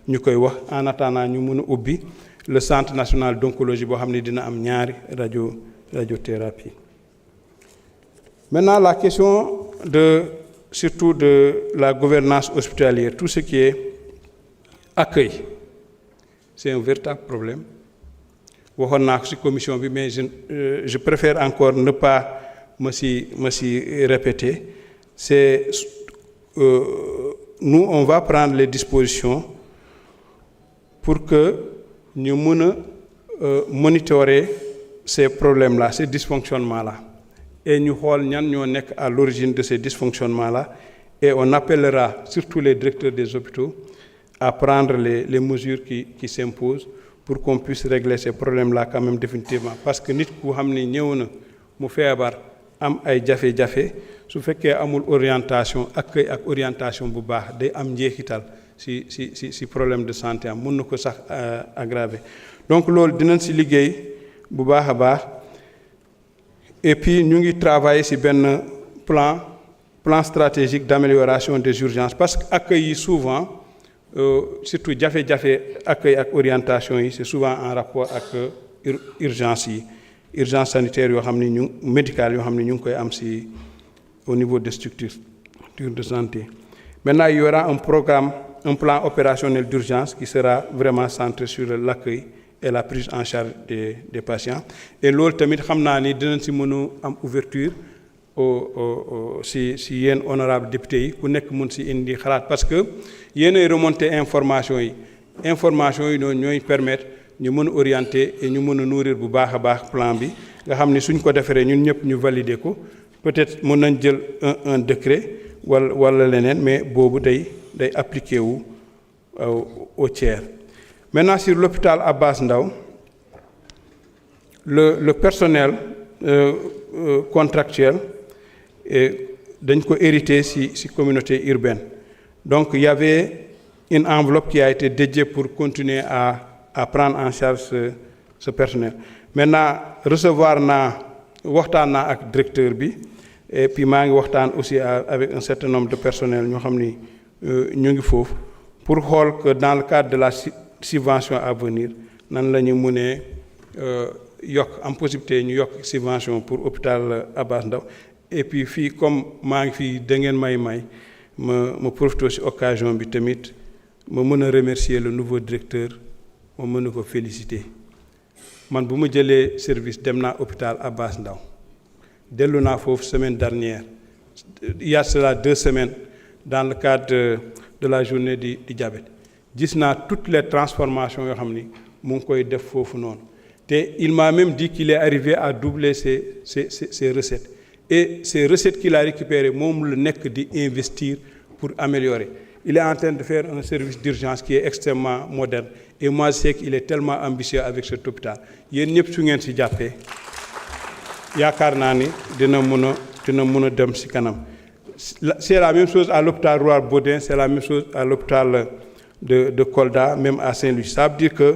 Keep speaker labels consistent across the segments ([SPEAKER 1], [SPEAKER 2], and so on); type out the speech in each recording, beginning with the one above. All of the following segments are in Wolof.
[SPEAKER 1] ñu koy wax en attendant ñu mën a ubbi le centre national d'oncologie boo xam ne dina am ñaari radiothérapie. Maintenant la question surtout de la gouvernance hospitalière, tout ce qui est accueil, c'est un véritable problème. waxoon naa ko ci commission bi mais je préfère encore ne pas me s'y répéter. C'est nous on va prendre les dispositions pour que ñu mën a monitorer ces problèmes-là, ces dysfonctionnements-là, et ñu xool ñan ñoo nekk à l'origine de ces dysfonctionnements-là, et on appellera surtout les directeurs des hôpitaux à prendre les mesures qui s'imposent pour qu'on puisse régler ces problèmes-là quand même définitivement. Parce que nit ku xam ni ñëw na mu feebar am ay jafe-jafe su fekkee amul orientation accueil ak orientation bu baax day am njeexital si problème de santé am mën na ko sax aggraver. Donc loolu dinañ si liggéey bu baax a baax, et puis ñu ngi travailler si benn plan stratégique d'amélioration des urgences, parce que accueil yi souvent surtout jafe-jafe accueil ak orientation yi c'est souvent en rapport ak urgence yi, urgence sanitaire yoo xam ne ñu médicale yoo xam ne ñu ngi koy am si au niveau des structures de santé. Maintenant il y aura un plan opérationnel d'urgence qui sera vraiment centré sur l'accueil et la prise en charge des patients, et loolu tamit xam naa ni dinañ si mën a am ouverture si yéen honorable député yi ku nekk mun si indi xalaat, parce que yéenay remonter information yi noonu ñooy permettre ñu mën a orienter et ñu mën a nourrir bu baax a baax plan bi nga xam ni suñ ko defaree ñun ñëpp ñu valider ko, peut-être mën nañ jël un décret wala leneen, mais boobu day appliqué wu au tiers. Maintenant sur l'hôpital Abass Ndao, le personnel contractuel dañ ko hérité ci communauté urbaine. Donc il y avait une enveloppe qui a été dédiée pour continuer à prendre en charge ce personnel. Maintenant waxtaan naa ak directeur bi, et puis maa ngi waxtaan aussi avec un certain nombre de personnels ñoo xam ni ñu ngi foofu pour xool que dans le cadre de la subvention à venir nan la ñu mënee yokk am possibilité ñu yokk subvention pour hôpital Abass Ndao. Et puis fii comme maa ngi fii da ngeen may ma profité ci occasion bi tamit ma mën a remercier le nouveau directeur, ma mën a ko féliciter. Man bu ma jëlee service dem naa hôpital Abass Ndao, dellu naa foofu semaine dernière, il y a cela 2 semaines, dans le cadre de la journée du diabète. Gis naa toutes les transformations yoo xam ni mu ngi koy def foofu noonu, te il m'a même dit qu'il est arrivé à doubler ses recettes, et ces recettes qu'il a récupérées moom la nekk di investir pour améliorer. Il est en train de faire un service d'urgence qui est extrêmement moderne, et moi je sais qu'il est tellement ambitieux avec cet hôpital. Yéen ñëpp su ngeen si jàppee yaakaar naa ni dina mën a dem si kanam. C'est la même chose à l'hôpital Roi Baudouin, c'est la même chose à l'hôpital de Kolda, même à Saint-Louis. Ça veut dire que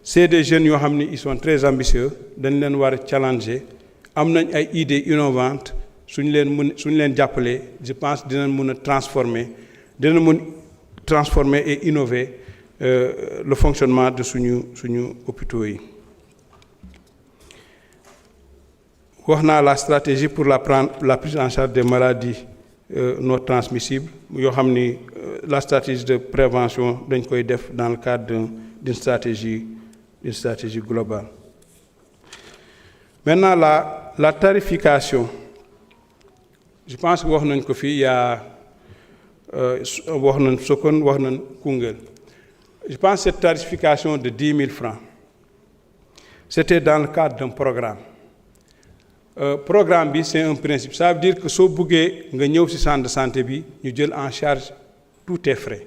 [SPEAKER 1] c'est des jeunes yoo xam ni ils sont très ambitieux, dañ leen war a challenger, am nañ ay idées innovantes, suñ leen jàppalee je pense dinañ mën a transformer et innover le fonctionnement de suñu hôpitaux yi. Wax naa la stratégie pour la prise en charge des maladies non transmissibles yoo xam ni la stratégie de prévention dañ koy def dans le cadre d'une stratégie globale. Maintenant la tarification, je pense que wax nañ ko fii wax nañ Sokone wax nañ Koungheul. Je pense que cette tarification de 10 000 francs, c'était dans le cadre d'un programme. Programme bi c'est un principe, ça veut dire que soo buggee nga ñëw ci centre de santé bi ñu jël en charge tous tes frais,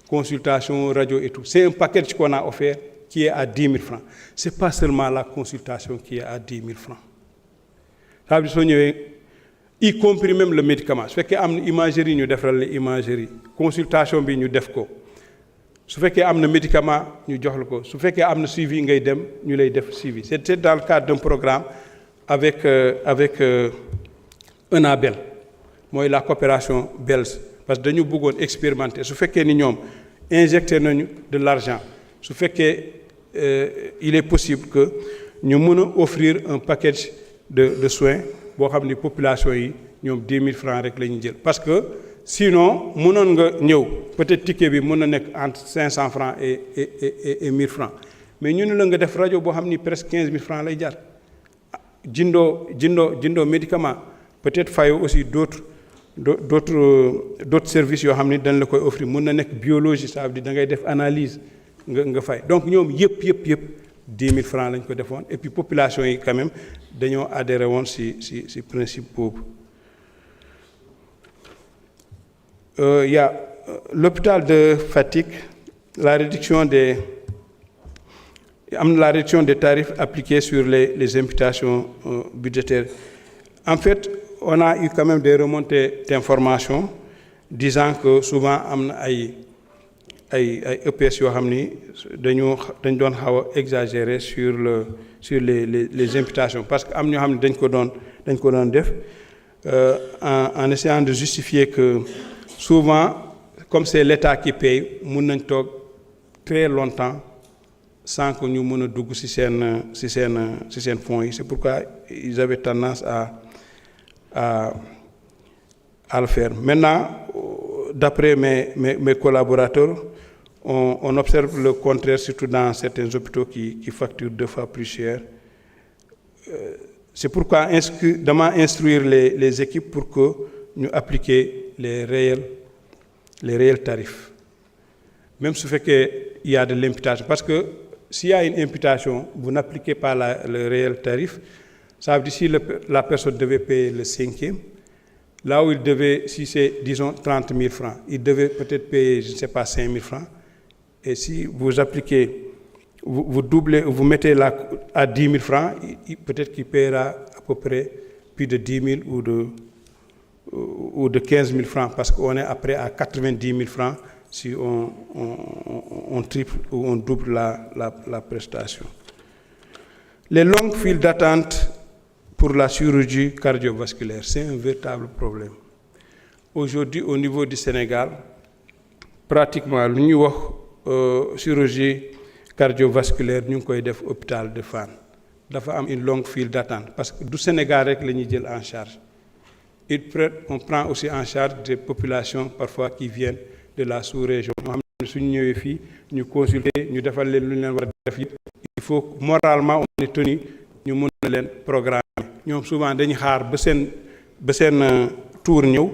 [SPEAKER 1] consultation, radio et tout. C'est un package qu'on a offert qui est à 10 000 francs. C'est pas seulement la consultation qui est à 10 000 francs. Ça veut dire soo ñëwee y compris même le médicament, su fekkee am na imagerie ñu defaral la imagerie, consultation bi ñu def ko, su fekkee am na médicament ñu jox la ko, su fekkee am na suivi ngay dem ñu lay def suivi. C'est dans le cadre d'un programme avec ENABEL, mooy la coopération belge, parce que dañu bëggoon expérimenter su fekkee ni ñoom injecté nañu de l'argent su fekkee il est possible que ñu mën a offrir un package de soins boo xam ni population yi ñoom 10 000 francs rek la ñuy jël parce que sinon mënoon nga ñëw peut-être ticket bi mën na nekk entre 500 francs et 1000 francs mais ñu ne la nga def rajo boo xam ni presque 15 000 francs lay jar jëndoo médicament peut-être fayoo aussi d'autres services yoo xam ni dañ la koy offrir mën na nekk biologie ça veut dire da ngay def analyse nga fay donc ñoom yëpp 10 000 francs lañ ko defoon et puis population yi quand même dañoo adhéré woon si principe boobu. Il y a l'hôpital de Fatick, la réduction des tarifs appliqués sur les imputations budgétaires. En fait, on a eu quand même des remontées d'informations disant que souvent am na ay EPS yoo xam ni dañ doon xaw a exagérer sur les imputations parce que am ñoo xam ne dañ ko doon def en essayant de justifier que souvent comme c'est l'État qui paye mun nañ toog très longtemps sans que ñu mën a dugg ci seen fonds yi c'est pourquoi ils avaient tendance à le faire. Maintenant, d'après mes collaborateurs, on observe le contraire, surtout dans certains hôpitaux qui facturent 2 fois plus cher. C'est pourquoi instruire les équipes pour que nous appliquions les réels tarifs. Même si il y a de l'imputation. Parce que s'il y a une imputation, vous n'appliquez pas le réel tarif, ça veut dire si la personne devait payer le 5e, là où il devait, si c'est, disons, 30 000 francs, il devait peut-être payer, je ne sais pas, 5 000 francs. Et si vous appliquez, vous doublez, vous mettez à 10 000 francs, peut-être qu'il paiera à peu près plus de 10 000 ou de 15 000 francs, parce qu'on est après à 90 000 francs si on triple ou on double la prestation. Les longues files d'attente pour la chirurgie cardiovasculaire, c'est un véritable problème. Aujourd'hui, au niveau du Sénégal, pratiquement, lu ñuy wax chirurgie cardiovasculaire ñu ngi koy def hôpital de Fann dafa am une longue file d'attente parce que du Sénégal rek la ñuy jël en charge. On prend aussi en charge des populations parfois qui viennent de la sous-région. ñoo xam ne suñu ñëwee fii ñu consulter ñu defal leen lu ñu leen war a def yëpp il faut moralement on est tenu ñu mën na leen programmer ñoom souvent dañuy xaar ba seen tour ñëw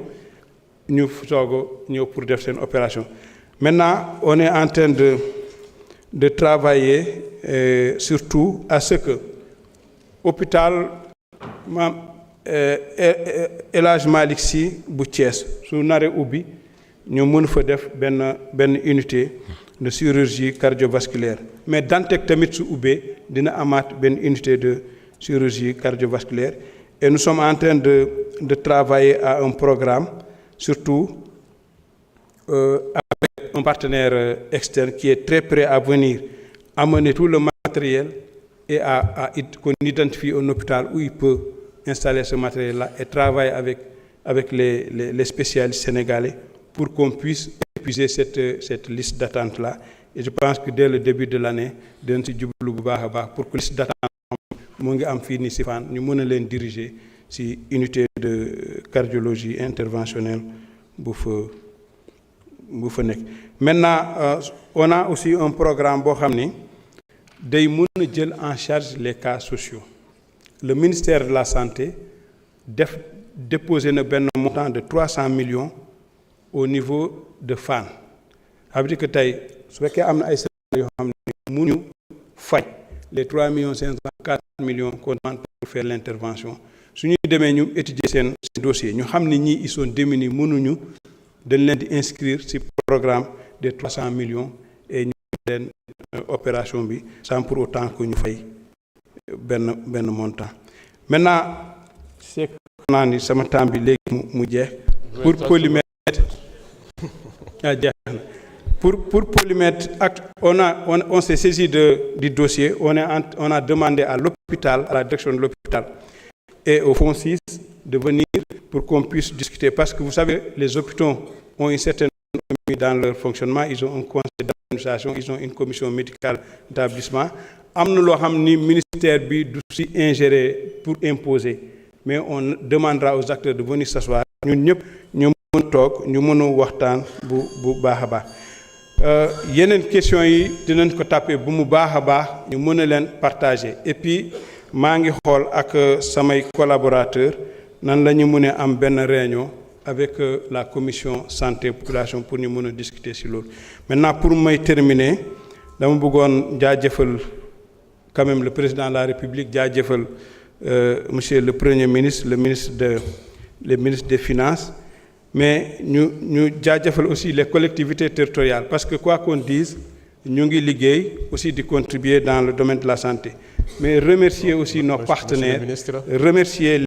[SPEAKER 1] ñu soog a ñëw pour def seen opération. Maintenant on est en train de travailler surtout à ce que hôpital El Hadj Malick Sy bu Thiès su naree ubbi ñu mën fa def benn unité de chirurgie cardiovasculaire mais Dantec tamit su ubbee dina amaat benn unité de chirurgie cardiovasculaire et nous sommes en train de travailler à un programme surtout avec un partenaire externe qui est très prêt à venir amener tout le matériel et qu'on identifie un hôpital où il peut installer ce matériel-là et travailler avec les spécialistes sénégalais pour qu'on puisse épuiser cette liste d'attente-là. Et je pense que dès le début de l'année, dañ ci jublu bu baax a baax pour que liste d'attente mu ngi am fii nii ci Fann ñu mën a leen diriger ci unité de cardiologie interventionnelle bu fa nekk. Maintenant on a aussi un programme boo xam ni day mën a jël en charge les cas sociaux. Le ministère de la Santé déposé na benn montant de 300 millions au niveau de Fann. Ça veut dire que tey su fekkee am na ay services yoo xam ne mënuñu faj les 3 millions 500 4 millions qu'on demande pour faire l'intervention su ñu demee ñu étudier seen dossier ñu xam ne ñii ils sont démunis mënuñu dañ leen di inscrire ci programme des 300 millions et ñu leen opération bi sans pour autant que ñu fay benn montant. Maintenant c'est naa ni sama temps bi léegi mu jeex pour polymètre pour polymètre on s'est saisi du dossier, on a demandé à l'hôpital, à la direction de l'hôpital et au Fonds 6 de venir pour qu'on puisse discuter parce que vous savez les hôpitaux ont une certaine mis dans leur fonctionnement. Ils ont un conseil d'administration, ils ont une commission médicale d'établissement. Am na loo xam ni ministère bi du si ingérer pour imposer, mais on demandera aux acteurs de venir s'asseoir ñun ñëpp ñu mën toog ñu mën a waxtaan bu baax a baax. Yeneen question yi dinañ ko tapé bu mu baax a baax ñu mën a leen partager et puis maa ngi xool ak samay collaborateurs nan la ñu mën a am benn réunion avec la commission santé population pour ñu mën a discuter si loolu. Maintenant pour may terminer dama bëggoon jaajëfal quand même le président de la République jaajëfal monsieur le premier ministre le ministre des Finances, mais ñu jaajëfal aussi les collectivités territoriales parce que quoi qu'on dise ñu ngi liggéey aussi di contribuer dans le domaine de la santé, mais remercier aussi nos partenaires, remercier